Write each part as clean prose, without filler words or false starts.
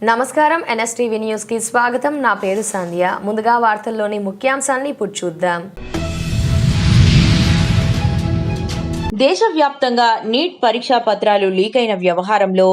నమస్కారం NSTV news కి స్వాగతం. నా పేరు సంధ్య. ముందుగా వార్తల్లోని ముఖ్యాంశాలను ఇప్పుడు చూద్దాం. దేశవ్యాప్తంగా నీట్ పరీక్షా పత్రాలు లీక్ అయిన వ్యవహారంలో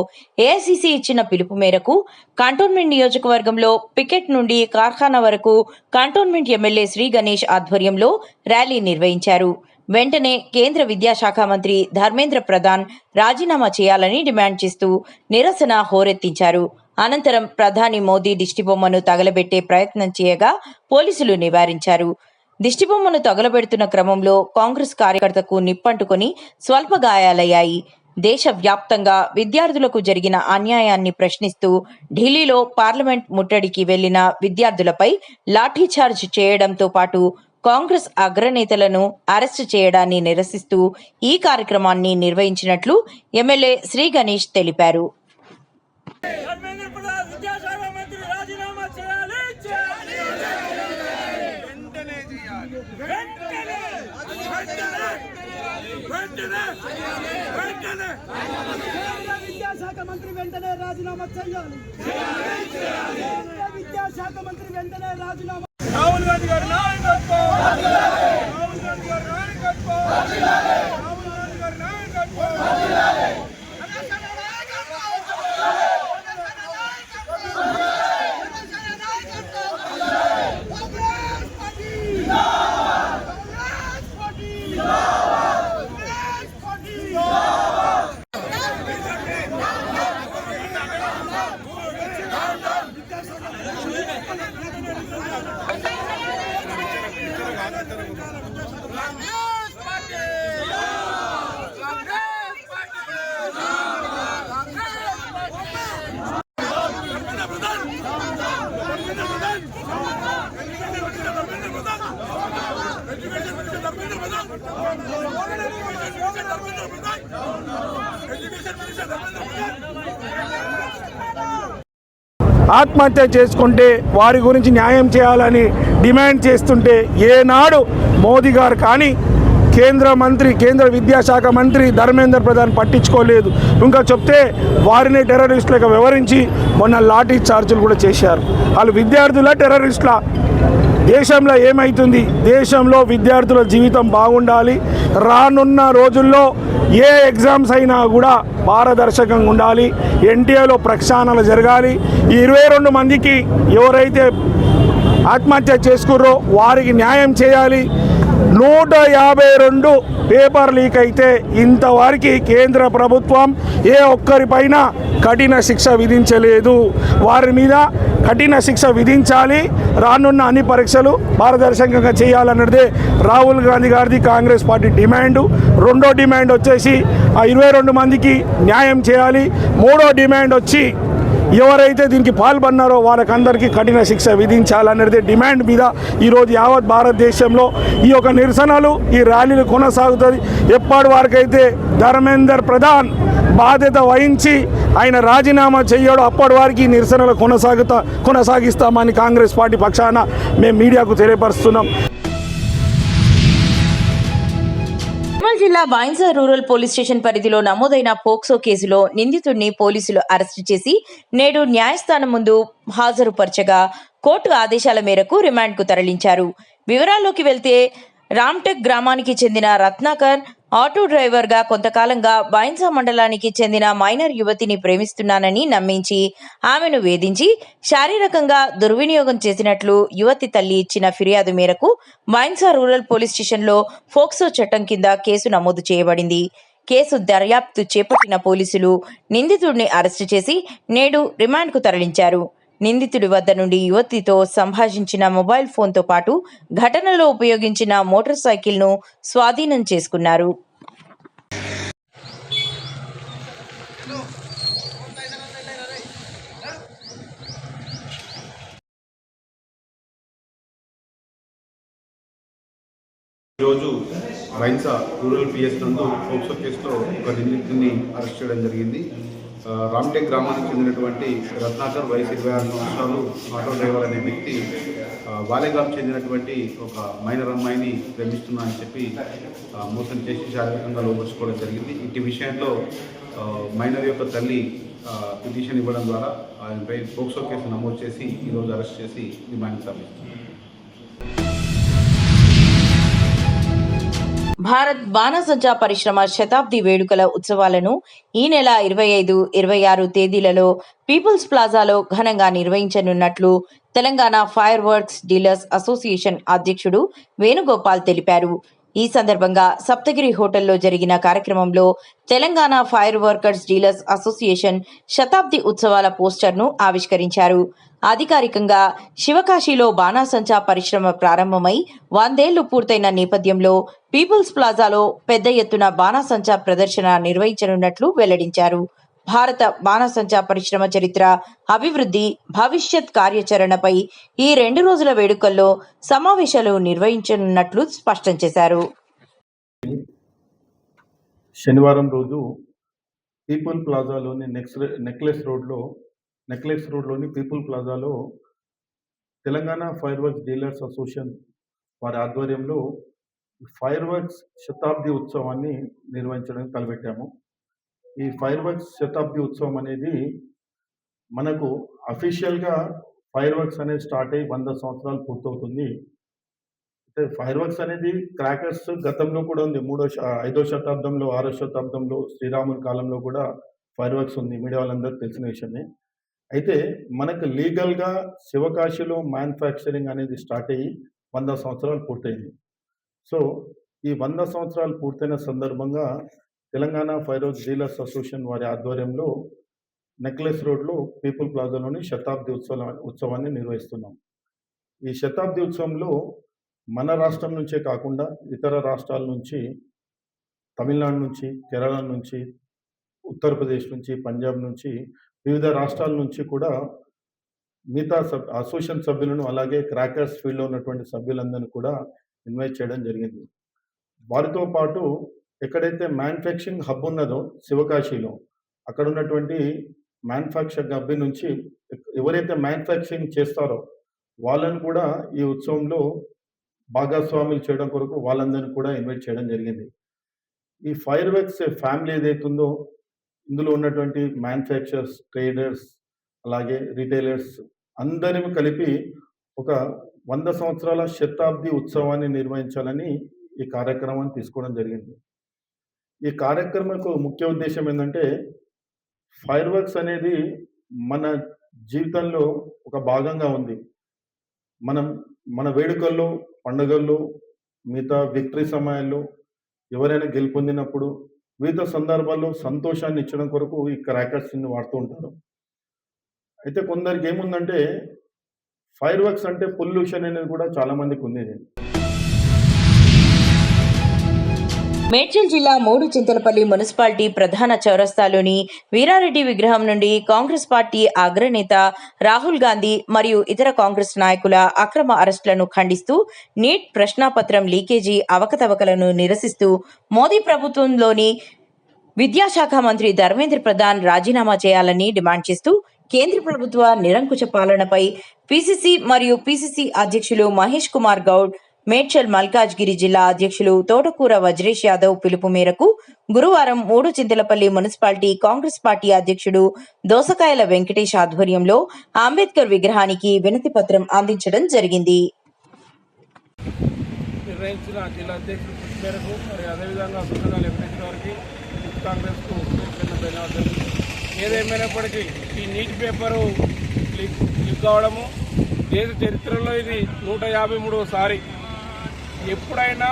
ఏఐసీసీ ఇచ్చిన పిలుపు మేరకు కంటోన్మెంట్ నియోజకవర్గంలో పికెట్ నుండి కార్ఖానా వరకు కంటోన్మెంట్ ఎమ్మెల్యే శ్రీ గణేష్ ఆధ్వర్యంలో ర్యాలీ నిర్వహించారు. వెంటనే కేంద్ర విద్యాశాఖ మంత్రి ధర్మేంద్ర ప్రధాన్ రాజీనామా చేయాలని డిమాండ్ చేస్తూ నిరసన హోరెత్తించారు. అనంతరం ప్రధాని మోదీ దిష్టిబొమ్మను తగలబెట్టే ప్రయత్నం చేయగా పోలీసులు నివారించారు. దిష్టిబొమ్మను తగలబెడుతున్న క్రమంలో కాంగ్రెస్ కార్యకర్తకు నిప్పంటుకొని స్వల్ప గాయాలయ్యాయి. దేశవ్యాప్తంగా విద్యార్థులకు జరిగిన అన్యాయాన్ని ప్రశ్నిస్తూ ఢిల్లీలో పార్లమెంట్ ముట్టడికి వెళ్లిన విద్యార్థులపై లాఠీచార్జ్ చేయడంతో పాటు కాంగ్రెస్ అగ్రనేతలను అరెస్టు చేయడాన్ని నిరసిస్తూ ఈ కార్యక్రమాన్ని నిర్వహించినట్లు ఎమ్మెల్యే శ్రీ గణేష్ తెలిపారు. విద్యాశాఖ మంత్రి వెంటనే రాజీనామా చేయాలి. విద్యాశాఖ మంత్రి వెంటనే రాజీనామా. రాహుల్ గాంధీ గారి నాయకత్వం. రాహుల్ గాంధీ గారి నాయకత్వం. రాహుల్ గాంధీ గారి నాయకత్వం. ఆత్మహత్య చేసుకుంటే వారి గురించి న్యాయం చేయాలని డిమాండ్ చేస్తుంటే ఏనాడు మోదీ గారు కానీ కేంద్ర విద్యాశాఖ మంత్రి ధర్మేంద్ర ప్రధాన్ పట్టించుకోలేదు. ఇంకా చెప్తే వారిని టెర్రరిస్టులుగా వివరించి మొన్న లాఠీ చార్జీలు కూడా చేశారు. వాళ్ళు విద్యార్థుల టెర్రరిస్టుల. దేశంలో ఏమవుతుంది? దేశంలో విద్యార్థుల జీవితం బాగుండాలి. రానున్న రోజుల్లో ఏ ఎగ్జామ్స్ అయినా కూడా పారదర్శకంగా ఉండాలి. ఎన్టీఏలో ప్రక్షాళనలు జరగాలి. ఈ 22 మందికి ఎవరైతే ఆత్మహత్య చేసుకుర్రో వారికి న్యాయం చేయాలి. 152 పేపర్ లీక్ అయితే ఇంతవరకు కేంద్ర ప్రభుత్వం ఏ ఒక్కరిపైన కఠిన శిక్ష విధించలేదు. వారి మీద కఠిన శిక్ష విధించాలి. రానున్న అన్ని పరీక్షలు పారదర్శకంగా చేయాలన్నదే రాహుల్ గాంధీ గారిది కాంగ్రెస్ పార్టీ డిమాండు. రెండో డిమాండ్ వచ్చేసి ఆ 22 మందికి న్యాయం చేయాలి. మూడో డిమాండ్ వచ్చి ఎవరైతే దీనికి పాల్పన్నారో వాళ్ళకందరికీ కఠిన శిక్ష విధించాలనేది డిమాండ్ మీద ఈరోజు యావత్ భారతదేశంలో ఈ యొక్క నిరసనలు, ఈ ర్యాలీలు కొనసాగుతుంది. ఎప్పటి వరకైతే ధర్మేందర్ ప్రధాన్ బాధ్యత వహించి ఆయన రాజీనామా చేయడం అప్పటి వారికి నిరసనలు కొనసాగిస్తామని కాంగ్రెస్ పార్టీ పక్షాన మేము మీడియాకు తెలియపరుస్తున్నాం. జిల్లా బైన్సా రూరల్ పోలీస్ స్టేషన్ పరిధిలో నమోదైన పోక్సో కేసులో నిందితుడిని పోలీసులు అరెస్టు చేసి నేడు న్యాయస్థానం ముందు హాజరుపరచగా కోర్టు ఆదేశాల మేరకు రిమాండ్కు తరలించారు. వివరాల్లోకి వెళ్తే రామ్టెక్ గ్రామానికి చెందిన రత్నాకర్ ఆటో డ్రైవర్గా కొంతకాలంగా బైన్సా మండలానికి చెందిన మైనర్ యువతిని ప్రేమిస్తున్నానని నమ్మించి ఆమెను వేధించి శారీరకంగా దుర్వినియోగం చేసినట్లు యువతి తల్లి ఇచ్చిన ఫిర్యాదు మేరకు బైన్సా రూరల్ పోలీస్ స్టేషన్లో ఫోక్సో చట్టం కింద కేసు నమోదు చేయబడింది. కేసు దర్యాప్తు చేపట్టిన పోలీసులు నిందితుడిని అరెస్టు చేసి నేడు రిమాండ్కు తరలించారు. నిందితుడి వద్ద నుండి యువతితో సంభాషించిన మొబైల్ ఫోన్తో పాటు ఘటనలో ఉపయోగించిన మోటార్ సైకిల్ను స్వాధీనం చేసుకున్నారు. ఈరోజు బైన్సా రూరల్ పిఎస్ నందు పోక్సో కేసులో ఒక నిందితుడిని అరెస్ట్ చేయడం జరిగింది. రామ్టెక్ గ్రామానికి చెందినటువంటి రత్నాకర్ వయసు 26 సంవత్సరాలు ఆటో డ్రైవర్ అనే వ్యక్తి వాలేగాం చెందినటువంటి ఒక మైనర్ అమ్మాయిని ప్రేమిస్తున్నా అని చెప్పి మోసం చేసి శారీరకంగా లోపరుచుకోవడం జరిగింది. ఇట్టి విషయంలో మైనర్ యొక్క తల్లి పిటిషన్ ఇవ్వడం ద్వారా ఆయనపై పోక్సో కేసు నమోదు చేసి ఈరోజు అరెస్ట్ చేసి రిమాండ్కి తరలిస్తున్నాం. భారత్ బాణసంచా పరిశ్రమ శతాబ్ది వేడుకల ఉత్సవాలను ఈ నెల 25, 26 తేదీలలో పీపుల్స్ ప్లాజాలో ఘనంగా నిర్వహించనున్నట్లు Telangana fire works dealers association అధ్యక్షుడు వేణుగోపాల్ తెలిపారు. ఈ సందర్భంగా సప్తగిరి హోటల్లో జరిగిన కార్యక్రమంలో Telangana fire workers dealers association శతాబ్ది ఉత్సవాల పోస్టర్ను ఆవిష్కరించారు. అధికారికంగా శివకాశిలో బాణాసంచా పరిశ్రమ ప్రారంభమై 100 ఏళ్లు పూర్తయిన నేపథ్యంలో పీపుల్స్ ప్లాజాలో పెద్ద ఎత్తున బాణాసంచా ప్రదర్శన నిర్వహించనున్నట్లు వెల్లడించారు. భారత బాణాసంచా పరిశ్రమ చరిత్ర, అభివృద్ధి, భవిష్యత్ కార్యాచరణపై ఈ 2 రోజుల వేడుకల్లో సమావేశాలు నిర్వహించనున్నట్లు స్పష్టం చేశారు. శనివారం రోజు పీపుల్ ప్లాజాలోని నెక్లెస్ రోడ్లోని పీపుల్ ప్లాజాలో Telangana fire works dealers association వారి ఆధ్వర్యంలో ఫైర్ వర్క్స్ శతాబ్ది ఉత్సవాన్ని నిర్వహించడానికి తలపెట్టాము. ఈ ఫైర్ వర్క్స్ శతాబ్ది ఉత్సవం అనేది మనకు అఫీషియల్గా ఫైర్ వర్క్స్ అనేది స్టార్ట్ అయ్యి 100 సంవత్సరాలు పూర్తవుతుంది. అయితే ఫైర్ వర్క్స్ అనేది క్రాకర్స్ గతంలో కూడా ఉంది. 5వ శతాబ్దంలో 6వ శతాబ్దంలో శ్రీరాముని కాలంలో కూడా ఫైర్ వర్క్స్ ఉంది. మీడియా వాళ్ళందరూ తెలిసిన విషయమే. అయితే మనకు లీగల్గా శివకాశిలో మ్యానుఫ్యాక్చరింగ్ అనేది స్టార్ట్ అయ్యి 100 సంవత్సరాలు పూర్తయింది. సో ఈ 100 సంవత్సరాలు పూర్తయిన సందర్భంగా Telangana fire works dealers association వారి ఆధ్వర్యంలో నెక్లెస్ రోడ్లో పీపుల్ ప్లాజాలోని శతాబ్ది ఉత్సవాన్ని నిర్వహిస్తున్నాం. ఈ శతాబ్ది ఉత్సవంలో మన రాష్ట్రం నుంచే కాకుండా ఇతర రాష్ట్రాల నుంచి, తమిళనాడు నుంచి, కేరళ నుంచి, ఉత్తరప్రదేశ్ నుంచి, పంజాబ్ నుంచి, వివిధ రాష్ట్రాల నుంచి కూడా మిగతా అసోసియేషన్ సభ్యులను, అలాగే క్రాకర్స్ ఫీల్డ్లో ఉన్నటువంటి సభ్యులందరినీ కూడా ఇన్వైట్ చేయడం జరిగింది. వారితో పాటు ఎక్కడైతే మ్యానుఫ్యాక్చరింగ్ హబ్ ఉన్నదో శివకాశిలో, అక్కడ ఉన్నటువంటి మ్యానుఫ్యాక్చరింగ్ హబ్ నుంచి ఎవరైతే మ్యానుఫ్యాక్చరింగ్ చేస్తారో వాళ్ళని కూడా ఈ ఉత్సవంలో భాగస్వాములు చేయడం కొరకు వాళ్ళందరినీ కూడా ఇన్వైట్ చేయడం జరిగింది. ఈ ఫైర్ వర్క్స్ ఫ్యామిలీ ఏదైతుందో ఇందులో ఉన్నటువంటి మ్యానుఫ్యాక్చరర్స్, ట్రేడర్స్, అలాగే రిటైలర్స్ అందరిని కలిపి ఒక 100 సంవత్సరాల శతాబ్ది ఉత్సవాన్ని నిర్వహించాలని ఈ కార్యక్రమాన్ని తీసుకోవడం జరిగింది. ఈ కార్యక్రమంకు ముఖ్య ఉద్దేశం ఏంటంటే ఫైర్ వర్క్స్ అనేది మన జీవితంలో ఒక భాగంగా ఉంది. మన వేడుకల్లో, పండుగల్లో, మిగతా విక్టరీ సమయాల్లో, ఎవరైనా గెలుపొందినప్పుడు, వివిధ సందర్భాల్లో సంతోషాన్ని ఇచ్చడం కొరకు ఈ క్రాకర్స్ని వాడుతూ ఉంటారు. అయితే కొందరికి ఏముందంటే ఫైర్ వర్క్స్ అంటే పొల్యూషన్ అనేది కూడా చాలా మందికి ఉంది. మేడ్చల్ జిల్లా మూడుచింతలపల్లి మున్సిపాలిటీ ప్రధాన చౌరస్తాలోని వీరారెడ్డి విగ్రహం నుండి కాంగ్రెస్ పార్టీ అగ్రనేత రాహుల్ గాంధీ మరియు ఇతర కాంగ్రెస్ నాయకుల అక్రమ అరెస్టులను ఖండిస్తూ నీట్ ప్రశ్నాపత్రం లీకేజీ అవకతవకలను నిరసిస్తూ మోదీ ప్రభుత్వంలోని విద్యాశాఖ మంత్రి ధర్మేంద్ర ప్రధాన్ రాజీనామా చేయాలని డిమాండ్ చేస్తూ కేంద్ర ప్రభుత్వ నిరంకుశ పాలనపై పిసిసి మరియు పిసిసి అధ్యక్షులు మహేష్ కుమార్ గౌడ్, మేడ్చల్ మల్కాజ్గిరి జిల్లా అధ్యక్షులు తోటకూర వజ్రేష్ యాదవ్ పిలుపు మేరకు గురువారం మూడుచింతలపల్లి మున్సిపాలిటీ కాంగ్రెస్ పార్టీ అధ్యక్షుడు దోసకాయల వెంకటేష్ ఆధ్వర్యంలో అంబేద్కర్ విగ్రహానికి వినతి పత్రం అందించడం జరిగింది. నిర్ణయించిన జిల్లా అధ్యక్షుడు పిలుపు మేరకు మరి అదేవిధంగా దోసకాయల వెంకటేష్ గారికి కాంగ్రెస్కు ధన్యవాదాలు. ఏదేమైనప్పటికీ ఈ నీట్ పేపరు లీక్ కావడము దేశ చరిత్రలో ఇది 153వసారి. ఎప్పుడైనా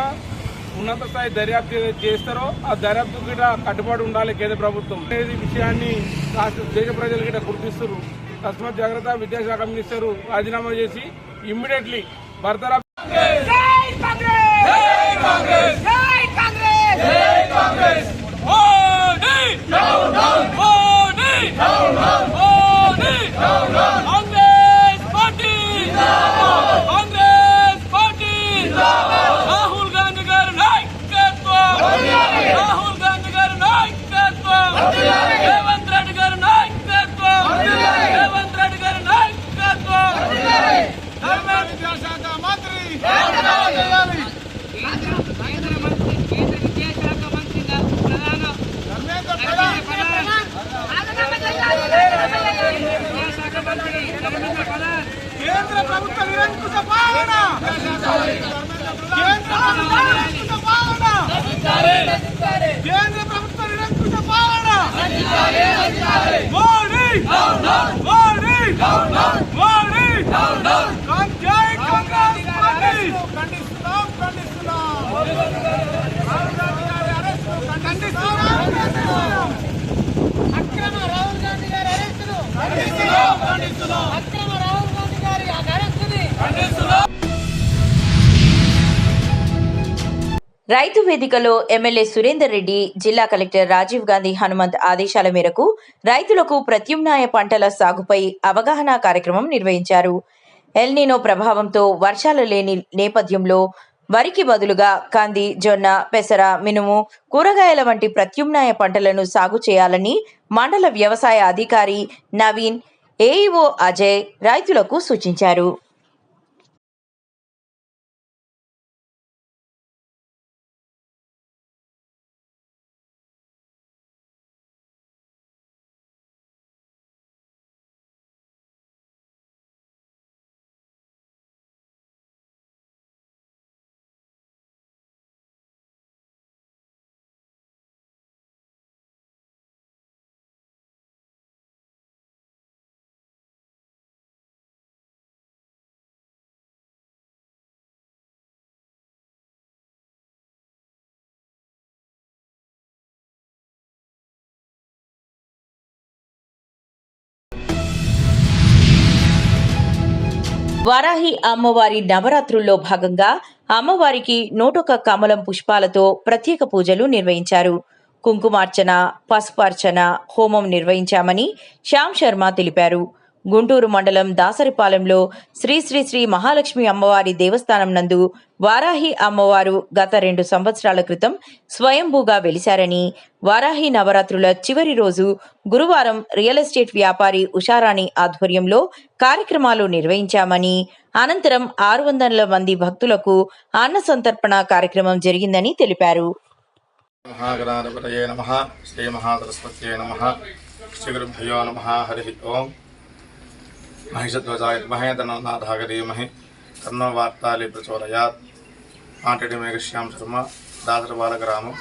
ఉన్నత స్థాయి దర్యాప్తు చేస్తారో ఆ దర్యాప్తు గిట కట్టుబడి ఉండాలి కేంద్ర ప్రభుత్వం అనేది విషయాన్ని దేశ ప్రజలు గిట గుర్తిస్తారు. తస్మాత్ జాగ్రత్త. విద్యాశాఖ మినిస్టర్ రాజీనామా చేసి ఇమ్మీడియట్లీ బర్తరఫ్. విద్యాశాఖ మంత్రి మోడీ జై కాంగ్రెస్ పార్టీ ఖండిస్తున్నాం రాహుల్ గాంధీ గారి అరెస్టు ఖండిస్తున్నాం అక్రమ రాహుల్ గాంధీ గారి అరెస్టును ఖండిస్తున్నాం అక్రమ రాహుల్ గాంధీ గారి అరెస్టుని ఖండిస్తున్నాం. రైతు వేదికలో ఎమ్మెల్యే సురేందర్ రెడ్డి జిల్లా కలెక్టర్ రాజీవ్ గాంధీ హనుమంత్ ఆదేశాల మేరకు రైతులకు ప్రత్యామ్నాయ పంటల సాగుపై అవగాహన కార్యక్రమం నిర్వహించారు. ఎల్నినో ప్రభావంతో వర్షాలు లేని నేపథ్యంలో వరికి బదులుగా కంది, జొన్న, పెసర, మినుము, కూరగాయల వంటి ప్రత్యామ్నాయ పంటలను సాగు చేయాలని మండల వ్యవసాయ అధికారి నవీన్, ఏఈఓ అజయ్ రైతులకు సూచించారు. వారాహి అమ్మవారి నవరాత్రుల్లో భాగంగా అమ్మవారికి 101 కమలం పుష్పాలతో ప్రత్యేక పూజలు నిర్వహించారు. కుంకుమార్చన, పసుపార్చన, హోమం నిర్వహించామని శ్యామ్ శర్మ తెలిపారు. గుంటూరు మండలం దాసరిపాలెంలో శ్రీ శ్రీ శ్రీ మహాలక్ష్మి అమ్మవారి దేవస్థానం నందు వారాహి అమ్మవారు గత 2 సంవత్సరాల క్రితం స్వయంభూగా వెలిశారని, వారాహి నవరాత్రుల చివరి రోజు గురువారం రియల్ ఎస్టేట్ వ్యాపారి ఉషారాణి ఆధ్వర్యంలో కార్యక్రమాలు నిర్వహించామని, అనంతరం 600 మంది భక్తులకు అన్న సంతర్పణ కార్యక్రమం జరిగిందని తెలిపారు. మహాగణాధిపతయే నమః. శ్రీ మహాసరస్వత్యై నమః. శ్రీ గురుభ్యో నమః. హరి ఓం. మహిషధ్వజాయ విద్మహే ధనుర్నాథాయ ధీమహి తన్నో వార్తాళి ప్రచోదయాత్. మాంటెడి మేఘశ్యామ్ శర్మ, దాసరపాల గ్రామం,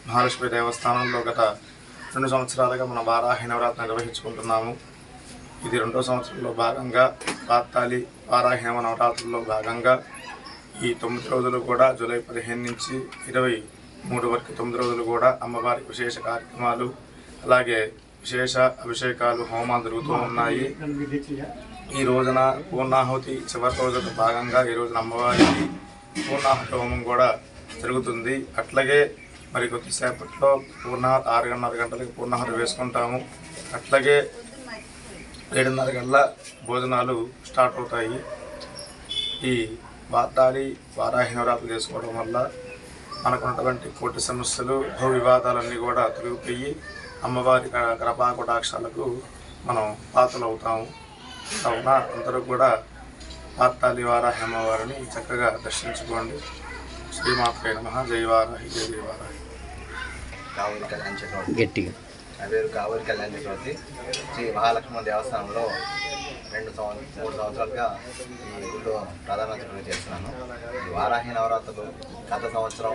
మహాలక్ష్మి దేవస్థానంలో గత 2 సంవత్సరాలుగా మన వారాహి నవరాత్రి నిర్వహించుకుంటున్నాము. ఇది 2వ సంవత్సరంలో భాగంగా వార్తాళి వారాహి నవరాత్రుల్లో భాగంగా ఈ 9 రోజులు కూడా జూలై 15 నుంచి 23 వరకు 9 రోజులు కూడా అమ్మవారికి విశేష కార్యక్రమాలు, అలాగే విశేష అభిషేకాలు, హోమాలు జరుగుతూ ఉన్నాయి. ఈ రోజున పూర్ణాహుతి చివరి రోజున భాగంగా ఈ రోజున అమ్మవారికి పూర్ణాహుతి హోమం కూడా జరుగుతుంది. అట్లాగే మరి కొద్దిసేపట్లో 6:30 గంటలకి పూర్ణాహుతి వేసుకుంటాము. అట్లాగే 7:30 గంటల భోజనాలు స్టార్ట్ అవుతాయి. ఈ వార్తాళి వారాహి నవరాత్రులు చేసుకోవడం వల్ల మనకున్నటువంటి కోటి సమస్యలు, భూ వివాదాలన్నీ కూడా తొలగిపోయి అమ్మవారి కృపాకటాక్షాలకు మనం పాత్రలు అవుతాము. కావున అందరూ కూడా వార్తాళి వారాహి అమ్మవారిని చక్కగా దర్శించుకోండి. శ్రీమాత్రే నమః. జై వారాహి, జై జై వారాహి. కావూరి కళ్యాణ చక్రవర్తి గట్టిగా నా పేరు కావూరి కళ్యాణ చక్రవర్తి. శ్రీ మహాలక్ష్మి దేవస్థానంలో 3 సంవత్సరాలుగా ఈ గుడిలో ప్రధాన చక్రం చేస్తున్నాను. ఈ వారాహి నవరాత్రులు గత సంవత్సరం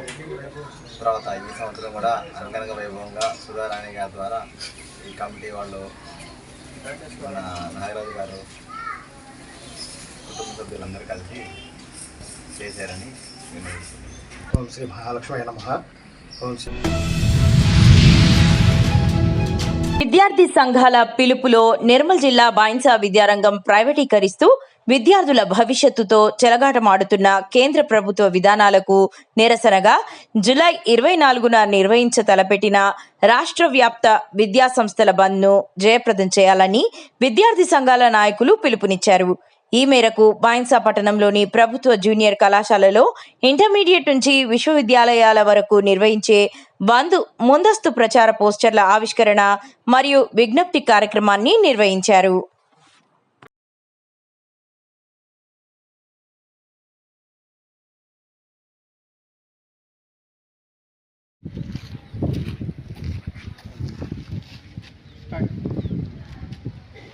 తర్వాత ఈ సంవత్సరం కూడా అంగరంగ వైభవంగా సుధారాణి గారి ద్వారా ఈ కమిటీ వాళ్ళు, మన నాగరాజు గారు, కుటుంబ సభ్యులందరూ కలిసి చేశారని నిర్ణయిస్తున్నాను. ఓం శ్రీ మహాలక్ష్మి నమః. ఓం శ్రీ. విద్యార్థి సంఘాల పిలుపులో నిర్మల్ జిల్లా బాయిన్సా విద్యారంగం ప్రైవేటీకరిస్తూ విద్యార్థుల భవిష్యత్తుతో చెలగాటమాడుతున్న కేంద్ర ప్రభుత్వ విధానాలకు నిరసనగా జూలై 24న నిర్వహించ తలపెట్టిన రాష్ట్ర వ్యాప్త విద్యా సంస్థల బంద్ను జయప్రదం చేయాలని విద్యార్థి సంఘాల నాయకులు పిలుపునిచ్చారు. ఈ మేరకు బాయిన్సా పట్టణంలోని ప్రభుత్వ జూనియర్ కళాశాలలో ఇంటర్మీడియట్ నుంచి విశ్వవిద్యాలయాల వరకు నిర్వహించే బంద్ ముందస్తు ప్రచార పోస్టర్ల ఆవిష్కరణ మరియు విజ్ఞప్తి కార్యక్రమాన్ని నిర్వహించారు.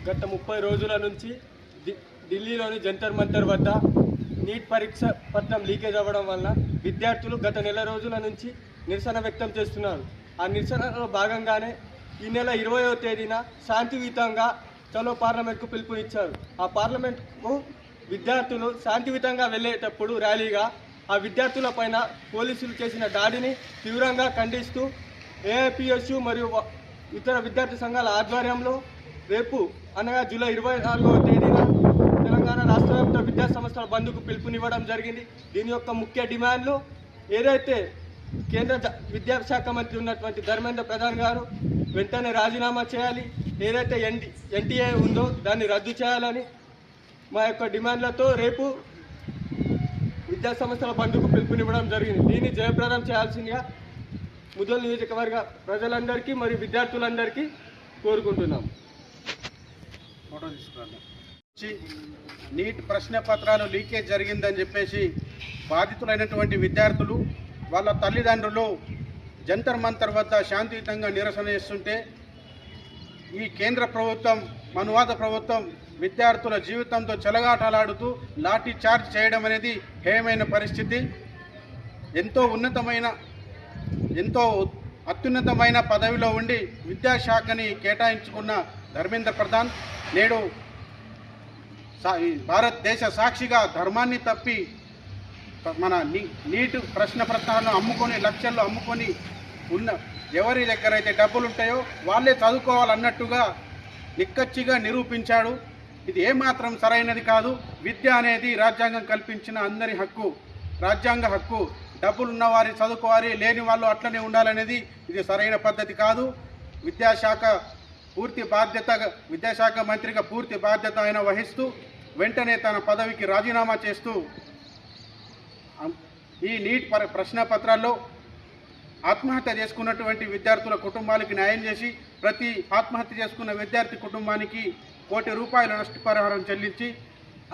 గత 30 రోజుల నుంచి ఢిల్లీలోని జంతర్ మంతర్ వద్ద నీట్ పరీక్ష పత్రం లీకేజ్ అవ్వడం వల్ల విద్యార్థులు గత నెల రోజుల నుంచి నిరసన వ్యక్తం చేస్తున్నారు. ఆ నిరసనలో భాగంగానే ఈ నెల 20వ తేదీన శాంతియుతంగా చలో పార్లమెంట్కు పిలుపునిచ్చారు. ఆ పార్లమెంట్కు విద్యార్థులు శాంతియుతంగా వెళ్ళేటప్పుడు ర్యాలీగా ఆ విద్యార్థుల పైన పోలీసులు చేసిన దాడిని తీవ్రంగా ఖండిస్తూ ఏఐపిఎస్యు మరియు ఇతర విద్యార్థి సంఘాల ఆధ్వర్యంలో రేపు అనగా జూలై 24వ తేదీన తెలంగాణ రాష్ట్ర వ్యాప్త విద్యా సంస్థల బంద్కు పిలుపునివ్వడం జరిగింది. దీని యొక్క ముఖ్య డిమాండ్లు ఏదైతే కేంద్ర విద్యాశాఖ మంత్రి ఉన్నటువంటి ధర్మేంద్ర ప్రధాన్ గారు వెంటనే రాజీనామా చేయాలి, ఏదైతే ఎన్టీఏ ఉందో దాన్ని రద్దు చేయాలని మా యొక్క డిమాండ్లతో రేపు విద్యా సంస్థల బంద్కు పిలుపునివ్వడం జరిగింది. దీన్ని జయప్రదం చేయాల్సిందిగా ముదోల్ నియోజకవర్గ ప్రజలందరికీ మరియు విద్యార్థులందరికీ కోరుకుంటున్నాం. నీట్ ప్రశ్న పత్రాలు లీకేజ్ జరిగిందని చెప్పేసి బాధితులైనటువంటి విద్యార్థులు వాళ్ళ తల్లిదండ్రులు జంతర్ మంతర్ వద్ద శాంతియుతంగా నిరసన చేస్తుంటే ఈ కేంద్ర ప్రభుత్వం మనువాద ప్రభుత్వం విద్యార్థుల జీవితంతో చెలగాటలాడుతూ లాఠీ చార్జ్ చేయడం అనేది హేయమైన పరిస్థితి. ఎంతో అత్యున్నతమైన పదవిలో ఉండి విద్యాశాఖని కేటాయించుకున్న ధర్మేంద్ర ప్రధాన్ నేడు భారతదేశ సాక్షిగా ధర్మాన్ని తప్పి మన నీట్ ప్రశ్న పత్రాలను అమ్ముకొని లక్షల్లో అమ్ముకొని ఉన్న ఎవరి దగ్గర అయితే డబ్బులు ఉంటాయో వాళ్ళే చదువుకోవాలన్నట్టుగా నిక్కచ్చిగా నిరూపించాడు. ఇది ఏమాత్రం సరైనది కాదు. విద్య అనేది రాజ్యాంగం కల్పించిన అందరి హక్కు, రాజ్యాంగ హక్కు. డబ్బులు ఉన్నవారి చదువుకోవాలి, లేని వాళ్ళు అట్లనే ఉండాలనేది ఇది సరైన పద్ధతి కాదు. విద్యాశాఖ మంత్రిగా పూర్తి బాధ్యత ఆయన వహిస్తూ వెంటనే తన పదవికి రాజీనామా చేస్తూ ఈ నీట్ ప్రశ్న పత్రాల్లో ఆత్మహత్య చేసుకున్నటువంటి విద్యార్థుల కుటుంబాలకి న్యాయం చేసి ప్రతి ఆత్మహత్య చేసుకున్న విద్యార్థి కుటుంబానికి ₹1 కోటి నష్టపరిహారం చెల్లించి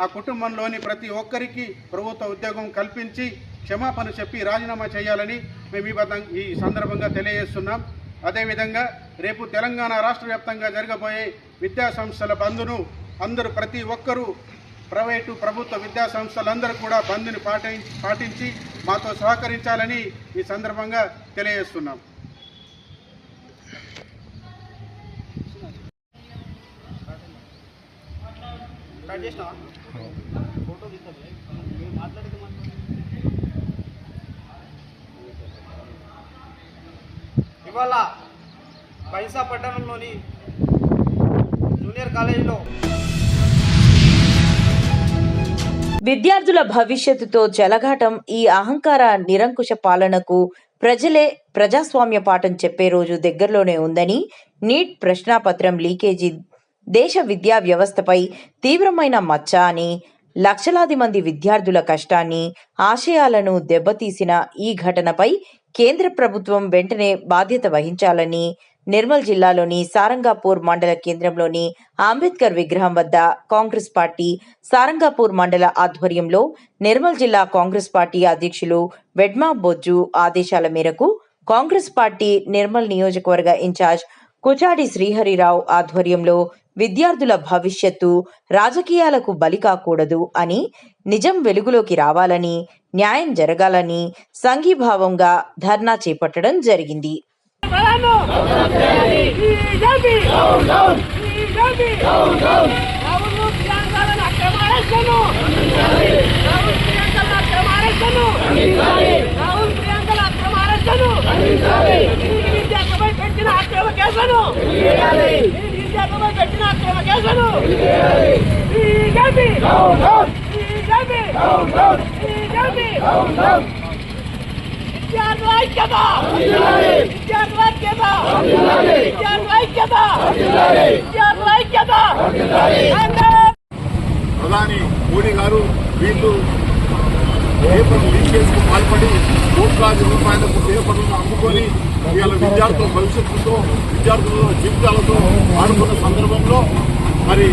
ఆ కుటుంబంలోని ప్రతి ఒక్కరికి ప్రభుత్వ ఉద్యోగం కల్పించి క్షమాపణ చెప్పి రాజీనామా చేయాలని మేము ఈ సందర్భంగా తెలియజేస్తున్నాం. అదేవిధంగా రేపు తెలంగాణ రాష్ట్ర వ్యాప్తంగా జరగబోయే విద్యా సంస్థల బంద్ను అందరూ ప్రతి ఒక్కరూ ప్రైవేటు ప్రభుత్వ విద్యా సంస్థలందరూ కూడా బంద్ని పాటించి మాతో సహకరించాలని ఈ సందర్భంగా తెలియజేస్తున్నాం. ఇవాళ బైంసా పట్టణంలోని జూనియర్ కాలేజీలో విద్యార్థుల భవిష్యత్తుతో చెలగాటం ఈ అహంకార నిరంకుశ పాలనకు ప్రజలే ప్రజాస్వామ్య పాఠం చెప్పే రోజు దగ్గరలోనే ఉందని, నీట్ ప్రశ్నాపత్రం లీకేజీ దేశ విద్యా వ్యవస్థపై తీవ్రమైన మచ్చ అని, లక్షలాది మంది విద్యార్థుల కష్టాన్ని, ఆశయాలను దెబ్బతీసిన ఈ ఘటనపై కేంద్ర ప్రభుత్వం వెంటనే బాధ్యత వహించాలని నిర్మల్ జిల్లాలోని సారంగాపూర్ మండల కేంద్రంలోని అంబేద్కర్ విగ్రహం వద్ద కాంగ్రెస్ పార్టీ సారంగాపూర్ మండల ఆధ్వర్యంలో నిర్మల్ జిల్లా కాంగ్రెస్ పార్టీ అధ్యక్షులు వెడ్మా బొజ్జు ఆదేశాల మేరకు కాంగ్రెస్ పార్టీ నిర్మల్ నియోజకవర్గ ఇన్ఛార్జ్ కుచాడి శ్రీహరిరావు ఆధ్వర్యంలో విద్యార్థుల భవిష్యత్తు రాజకీయాలకు బలి కాకూడదు అని, నిజం వెలుగులోకి రావాలని, న్యాయం జరగాలని సంఘీభావంగా ధర్నా చేపట్టడం జరిగింది. ప్రధాని మోడీ గారు వీళ్ళు పేపర్ లీకేజ్కు పాల్పడి ₹1,00,000 పేపర్లను అమ్ముకొని ఇవాళ విద్యార్థుల భవిష్యత్తుతో విద్యార్థుల జీవితాలతో ఆడుకున్న సందర్భంలో మరి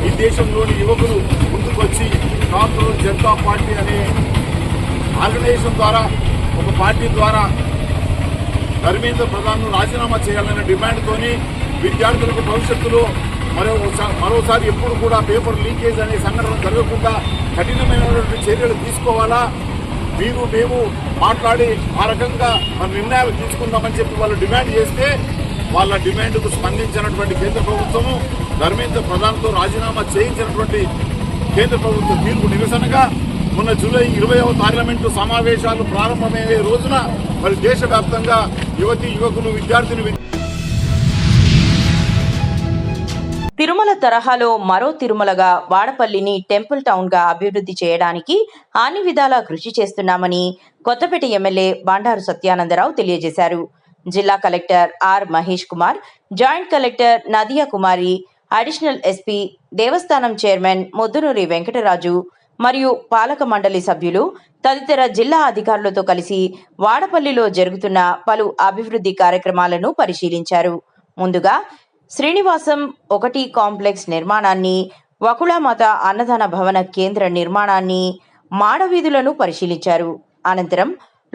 ఈ దేశంలోని యువకులు ముందుకొచ్చి భారతీయ జనతా పార్టీ అనే ఆర్గనైజేషన్ ద్వారా, ఒక పార్టీ ద్వారా ధర్మేంద్ర ప్రధాన్ను రాజీనామా చేయాలనే డిమాండ్తోని విద్యార్థులకు భవిష్యత్తులో మరోసారి ఎప్పుడు కూడా పేపర్ లీకేజ్ అనే సంఘటన జరగకుండా కఠినమైనటువంటి చర్యలు తీసుకోవాలా, మేము మాట్లాడి ఆ రకంగా మన నిర్ణయాలు తీసుకుందామని చెప్పి వాళ్ళు డిమాండ్ చేస్తే వాళ్ళ డిమాండ్కు స్పందించినటువంటి కేంద్ర ప్రభుత్వము ధర్మేంద్ర ప్రధాన్తో రాజీనామా చేయించినటువంటి కేంద్ర ప్రభుత్వ తీర్పు నిరసనగా మొన్న జూలై 20వ పార్లమెంటు సమావేశాలు ప్రారంభమయ్యే రోజున మరి దేశవ్యాప్తంగా యువతీ యువకులు విద్యార్థిని తిరుమల తరహాలో మరో తిరుమలగా వాడపల్లిని టెంపుల్ టౌన్ గా అభివృద్ధి చేయడానికి అన్ని విధాలా కృషి చేస్తున్నామని కొత్తపేట ఎమ్మెల్యే బండారు సత్యానందరావు తెలియజేశారు. జిల్లా collector R Mahesh Kumar, joint collector Nadiya Kumari, additional SP, దేవస్థానం చైర్మన్ ముద్దునూరి వెంకటరాజు మరియు పాలక మండలి సభ్యులు తదితర జిల్లా అధికారులతో కలిసి వాడపల్లిలో జరుగుతున్న పలు అభివృద్ధి కార్యక్రమాలను పరిశీలించారు. ముందుగా శ్రీనివాసం 1 కాంప్లెక్స్ నిర్మాణాన్ని, వకుళామాత అన్నదాన భవన కేంద్ర నిర్మాణాన్ని, మాడవీధులను పరిశీలించారు. అనంతరం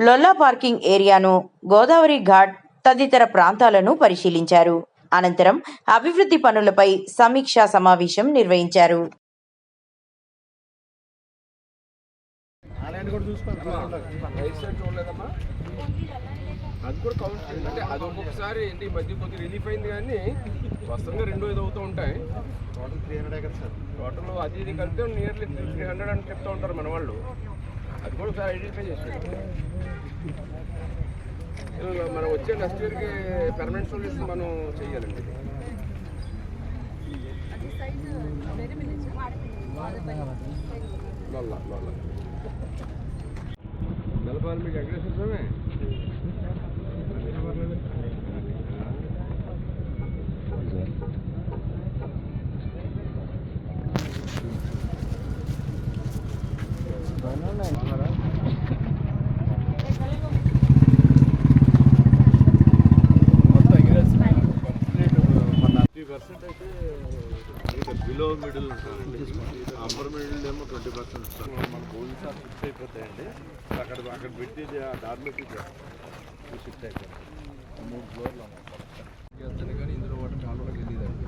లొల్లా పార్కింగ్ ఏరియాను, గోదావరి ఘాట్ తదితర ప్రాంతాలను పరిశీలించారు. అనంతరం అభివృద్ధి పనులపై సమీక్షా సమావేశం నిర్వహించారు. అది కూడా కౌంట్ అంటే అది ఒక్కొక్కసారి ఏంటి ఈ మధ్య కొద్దిగా రిలీఫ్ అయింది, కానీ వస్తంగా 2-5 అవుతూ ఉంటాయి. టోటల్ 300 కదా సార్. టోటల్ అది ఇది కలిపితే నియర్లీ 300 అని చెప్తూ ఉంటారు మన వాళ్ళు. అది కూడా ఒకసారి ఐడెంటిఫై చేసారు. మనం వచ్చే నెక్స్ట్ ఇయర్కి పర్మనెంట్ సొల్యూషన్ మనం చేయాలండి. నలభాలు మీకు వెంకటేశ్వరమే బిలో మిడిల్ అప్పర్ మిడిల్ ఏమో 20% ఇస్తాం. మన పోలీసు షిఫ్ట్ అయిపోతాయండి. అక్కడ పెట్టి దారిలోకి షిఫ్ట్ అయిపోయింది. 3 ఫ్లోర్లు వెళ్తాను, కానీ ఇందులో వాటర్ కాలంలోకి వెళ్ళేదండి.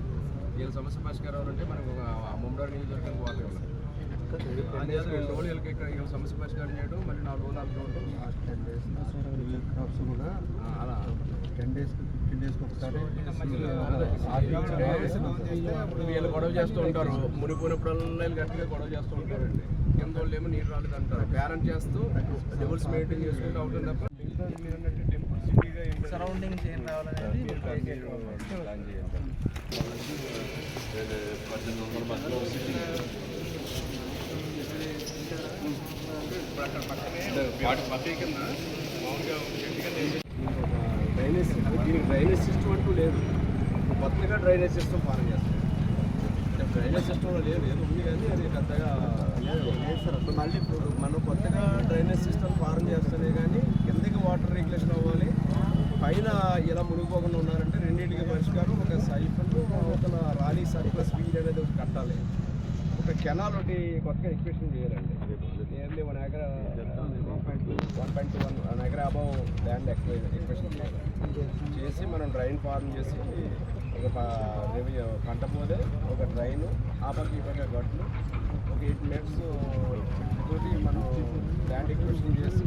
వీళ్ళ సమస్య పరిష్కారం అంటే మనకు ఒక ముమ్మడారు నియోజకవర్గానికి వాటర్ ఇవ్వాలి. అది 2 రోజులు వీళ్ళ సమస్య పరిష్కారం చేయడం, మళ్ళీ 4 రోజులు అనుకోవడం. 10 days క్రాప్స్ కూడా అలా 10 days 15 days ఒకసారి ఇప్పుడు వీళ్ళు గొడవ చేస్తూ ఉంటారు. మునిపోయినప్పుడల్లా వీళ్ళు గట్టిగా గొడవ చేస్తూ ఉంటారండి. కింద వాళ్ళు ఏమో నీరు రాలేదు అంటారు. బ్యాలెన్స్ చేస్తూ లెవెల్స్ మెయింటైన్ చేసుకుంటూ అవుతుంది తప్ప మీరు అన్నట్టు టెంపుల్ సిటీగా సరౌండింగ్స్ ఏం రావాలనేది ప్లాన్ చేయాలి. 1800 బస్సులో పక్కన కింద మామూలుగా డ్రైనేజ్, దీనికి డ్రైనేజ్ సిస్టమ్ అంటూ లేదు. కొత్తగా డ్రైనేజ్ సిస్టమ్ ఫారం చేస్తారు. డ్రైనేజ్ సిస్టంలో లేదు, ఏదో ఉంది కానీ అది పెద్దగా లేదు సార్. అప్పుడు మళ్ళీ ఇప్పుడు మనం కొత్తగా డ్రైనేజ్ సిస్టమ్ ఫారం చేస్తేనే కానీ కిందకి వాటర్ రెగ్యులేషన్ అవ్వాలి. పైన ఇలా మునిగిపోకుండా ఉన్నారంటే రెండింటికి పరిష్కారం ఒక సైఫన్, ఒక రాలీ సర్ప్లస్ వీల్ అనేది ఒకటి కట్టాలి. ఒక కెనాల్ ఒకటి కొత్తగా ఎక్స్పెక్షన్ చేయాలండి. Nearly 1 acre 1.1 acre above land ఎక్స్పెక్షన్ చేసి మనం డ్రైన్ ఫార్మ్ చేసి ఒక పంట పోతే ఒక డ్రైన్ ఆ పక్క ఈ పక్క గట్లు ఒక 8 minutes తోటి మనం ల్యాండ్ ఎక్స్పెక్షన్ చేసి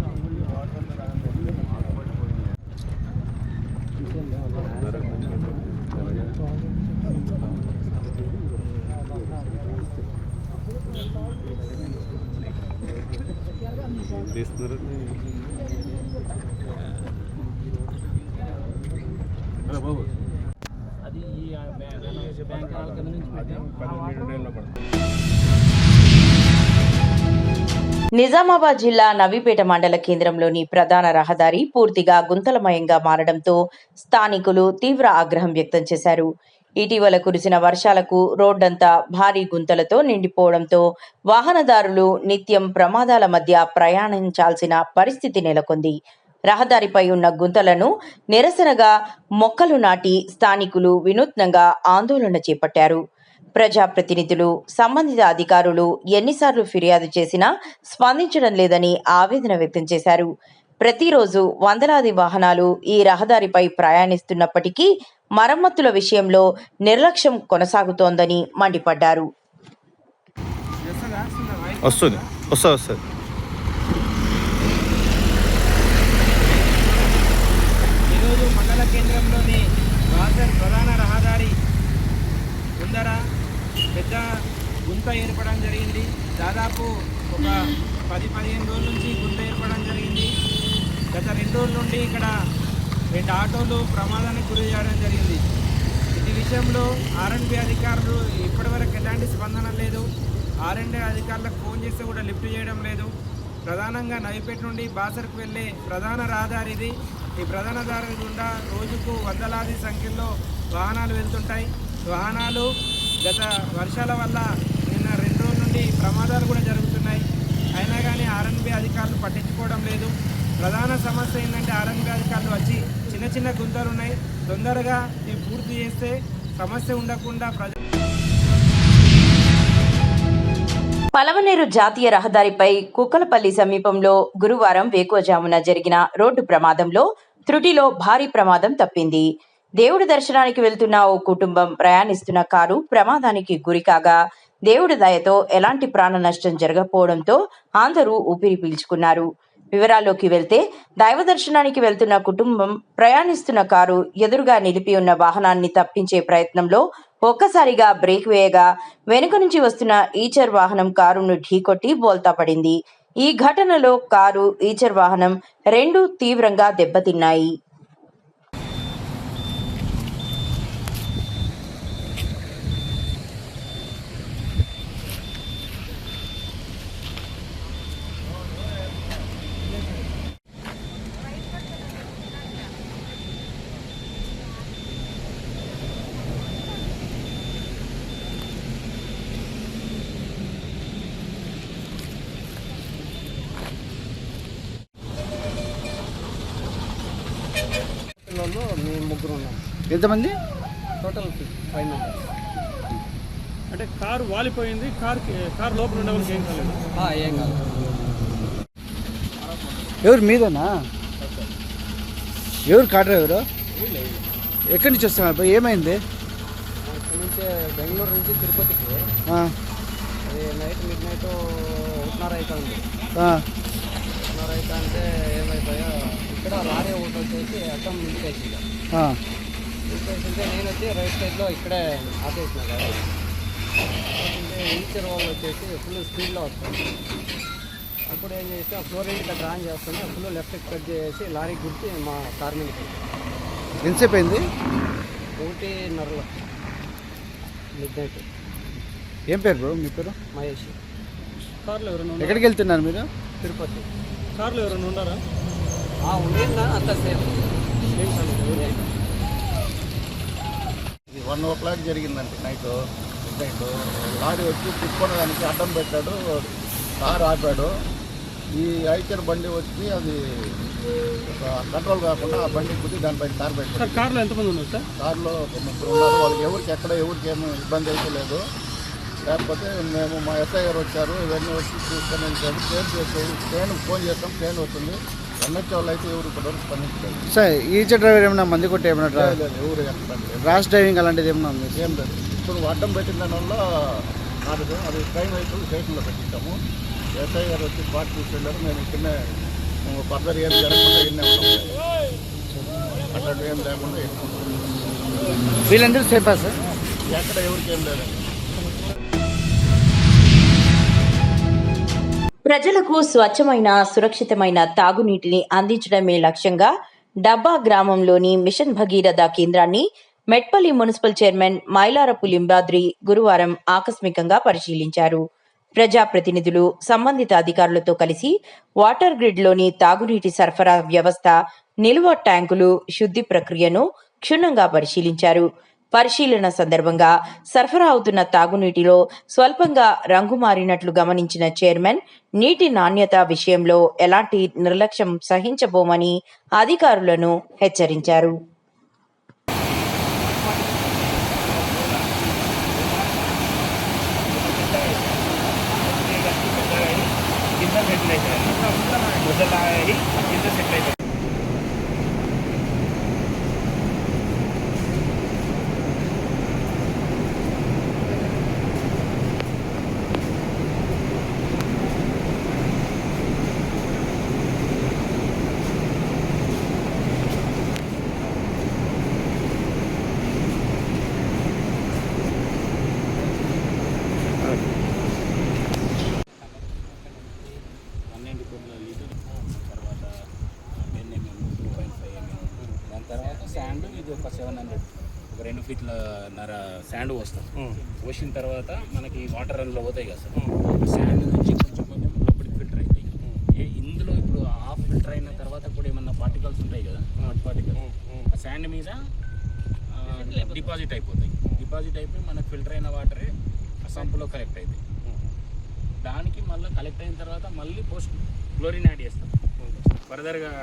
వాటర్ అంతా తీస్తున్నారు. అది బ్యాంక్ కింద నుంచి 17 ఏళ్ళలో పడుతుంది. నిజామాబాద్ జిల్లా నవీపేట మండల కేంద్రంలోని ప్రధాన రహదారి పూర్తిగా గుంతలమయంగా మారడంతో స్థానికులు తీవ్ర ఆగ్రహం వ్యక్తం చేశారు. ఇటీవల కురిసిన వర్షాలకు రోడ్డంతా భారీ గుంతలతో నిండిపోవడంతో వాహనదారులు నిత్యం ప్రమాదాల మధ్య ప్రయాణించాల్సిన పరిస్థితి నెలకొంది. రహదారిపై ఉన్న గుంతలను నిరసనగా మొక్కలు నాటి స్థానికులు వినూత్నంగా ఆందోళన చేపట్టారు. ప్రజాప్రతినిధులు, సంబంధిత అధికారులు ఎన్నిసార్లు ఫిర్యాదు చేసినా స్పందించడం లేదని ఆవేదన వ్యక్తం చేశారు. ప్రతిరోజు వందలాది వాహనాలు ఈ రహదారిపై ప్రయాణిస్తున్నప్పటికీ మరమ్మతుల విషయంలో నిర్లక్ష్యం కొనసాగుతోందని మండిపడ్డారు. ఈరోజు మండల కేంద్రంలోని ప్రధాన రహదారి ముందర గుంత ఏర్పడడం జరిగింది. దాదాపు ఒక 10-15 రోజుల నుంచి గుంత ఏర్పడడం జరిగింది. గత 2 రోజుల నుండి ఇక్కడ 2 ఆటోలు ప్రమాదానికి గురి చేయడం జరిగింది. ఈ విషయంలో ఆర్ఎండ్బి అధికారులు ఇప్పటివరకు ఎలాంటి స్పందన లేదు. ఆర్ఎండ్బి అధికారులకు ఫోన్ చేస్తే కూడా లిఫ్ట్ చేయడం లేదు. ప్రధానంగా నవిపేట నుండి బాసర్కు వెళ్ళే ప్రధాన రహదారి ఇది. ఈ ప్రధాన రహదారి గుండా రోజుకు వందలాది సంఖ్యలో వాహనాలు వెళ్తుంటాయి. వాహనాలు గత వర్షాల వల్ల నిన్న 2 రోజుల నుండి ప్రమాదాలు కూడా జరుగుతున్నాయి. అయినా కానీ ఆర్ఎండ్బి అధికారులు పట్టించుకోవడం లేదు. ప్రధాన సమస్య ఏంటంటే ఆర్ఎండ్బి అధికారులు వచ్చి చిన్న చిన్న గుంతలు ఉన్నాయి, తొందరగా ఇవి పూర్తి చేస్తే సమస్య ఉండకుండా పలమనేరు జాతీయ రహదారిపై కుక్కలపల్లి సమీపంలో గురువారం వేకువజామున జరిగిన రోడ్డు ప్రమాదంలో త్రుటిలో భారీ ప్రమాదం తప్పింది. దేవుడి దర్శనానికి వెళ్తున్న ఓ కుటుంబం ప్రయాణిస్తున్న కారు ప్రమాదానికి గురికాగా దేవుడి దయతో ఎలాంటి ప్రాణ నష్టం జరగకపోవడంతో అందరూ ఊపిరి పీల్చుకున్నారు. వివరాల్లోకి వెళ్తే దైవ దర్శనానికి వెళ్తున్న కుటుంబం ప్రయాణిస్తున్న కారు ఎదురుగా నిలిపి ఉన్న వాహనాన్ని తప్పించే ప్రయత్నంలో ఒక్కసారిగా బ్రేక్ వేయగా వెనుక నుంచి వస్తున్న ఈచర్ వాహనం కారును ఢీకొట్టి బోల్తా పడింది. ఈ ఘటనలో కారు, ఈచర్ వాహనం 2 తీవ్రంగా దెబ్బతిన్నాయి. మేము 3 ఉన్నాం. ఎంతమంది? Total 5 members. అంటే కారు వాలిపోయింది. కారు లోపల ఉండే వాళ్ళకి ఏం కాలేదు. ఏం కాదు. ఎవరు మీదేనా? ఎవరు కార్ డ్రైవరు? ఎక్కడి నుంచి వస్తున్నారు? ఏమైంది? ఇక్కడ నుంచి బెంగళూరు నుంచి తిరుపతికి అది నైట్ మిడ్నైట్ 1:30 అవుతుంది. 1:30 అవుతా అంటే ఏమైపోయా ఇక్కడ లారీ ఒకటి వచ్చేసి అడ్డం నిలిపేసింది. నిలిపేసింటే నేను వచ్చి రైట్ సైడ్లో ఇక్కడే ఆపేసిన కదా. ఈచర్ వాళ్ళు వచ్చేసి ఫుల్ స్పీడ్లో వస్తుంది. అప్పుడు ఏం చేస్తే ఆ ఫ్లోర్ ఇంటికి డ్రాన్ చేస్తుంది. ఫుల్ లెఫ్ట్కి కట్ చేసి లారీ గుర్తి మా కార్ మీద ఎంతసేపు అయింది? 1:30 మిడ్నైట్. ఏం పేరు బ్రో మీ పేరు? మహేష్. కార్లో ఎవరైనా ఎక్కడికి వెళ్తున్నారు మీరు? తిరుపతి. కార్లో ఎవరైనా ఉన్నారా? ఉండిందా అంత సేఫ్. 1 జరిగిందండి నైట్. లారీ వచ్చి తిప్పుకోవడానికి అడ్డం పెట్టాడు, కారు ఆపాడు. ఈ ఐచర్ బండి వచ్చి అది కంట్రోల్ కాకుండా ఆ బండి కుట్టి దానిపైన కారు పెట్టాడు. కార్లో ఎంతమంది ఉన్నారు సార్? కారులో 3 ఉన్నారు. వాళ్ళకి ఎవరికి ఎవరికి ఏమీ ఇబ్బంది అయితే లేదు. లేకపోతే మేము మా ఎస్ఐ గారు వచ్చారు, ఇవన్నీ వచ్చి చూసుకొని వెళ్ళాము. ట్రైన్కి ఫోన్ చేస్తాం, ట్రైన్ వస్తుంది. ఎన్హెచ్ వాళ్ళు అయితే ఎవరు కూడా స్పందించలేదు. సార్ ఈచర్ డ్రైవర్ ఏమన్నా మంది కొట్టి ఏమన్నా లేదు, ఎవరు ఎక్కడ ర్యాష్ డ్రైవింగ్ అలాంటిది ఏమన్నా ఉంది? ఏం లేదు. ఇప్పుడు అడ్డం పెట్టిన దానివల్ల కాదు, అది ట్రైన్ వైపు స్టేషన్లో పెట్టించాము. ఎస్ఐ గారు వచ్చి స్పాట్ తీసుకెళ్ళారు. మేము ఇక్కడనే ఫర్దర్ ఏం జరగకుండా ఇన్నే ఉంటాము. అట్లాంటివి ఏం లేకుండా ఎట్టుకుంటాం. వీళ్ళందరూ సేఫా సార్? ఎక్కడ ఎవరికి ఏం లేదండి. ప్రజలకు స్వచ్ఛమైన, సురక్షితమైన తాగునీటిని అందించడమే లక్ష్యంగా డబ్బా గ్రామంలోని మిషన్ భగీరథ కేంద్రాన్ని మెట్పల్లి మున్సిపల్ చైర్మన్ మైలారపు లింబాద్రి గురువారం ఆకస్మికంగా పరిశీలించారు. ప్రజాప్రతినిధులు, సంబంధిత అధికారులతో కలిసి వాటర్ గ్రిడ్లోని తాగునీటి సరఫరా వ్యవస్థ, నిల్వ ట్యాంకులు, శుద్ధి ప్రక్రియను క్షుణ్ణంగా పరిశీలించారు. పరిశీలన సందర్భంగా సరఫరా అవుతున్న తాగునీటిలో స్వల్పంగా రంగు మారినట్లు గమనించిన చైర్మన్ నీటి నాణ్యత విషయంలో ఎలాంటి నిర్లక్ష్యం సహించబోమని అధికారులను హెచ్చరించారు. శాండ్, ఇది ఒక 700, ఒక 2 ఫీట్ల శాండ్ పోస్తాం. పోసిన తర్వాత మనకి వాటర్ అందులో పోతాయి కదా సార్. శాండ్ నుంచి కొంచెం లోపలికి ఫిల్టర్ అవుతాయి. ఇందులో ఇప్పుడు హాఫ్ ఫిల్టర్ అయిన తర్వాత కూడా ఏమన్నా పార్టికల్స్ ఉంటాయి కదా, పార్టికల్స్ ఆ శాండ్ మీద డిపాజిట్ అయిపోతాయి. డిపాజిట్ అయిపోయి మనకు ఫిల్టర్ అయిన వాటరే ఆ సంపులో కలెక్ట్ అవుతాయి. దానికి మళ్ళీ కలెక్ట్ అయిన తర్వాత మళ్ళీ పోస్ట్ క్లోరిన్ యాడ్ చేస్తాం ఫర్దర్గా.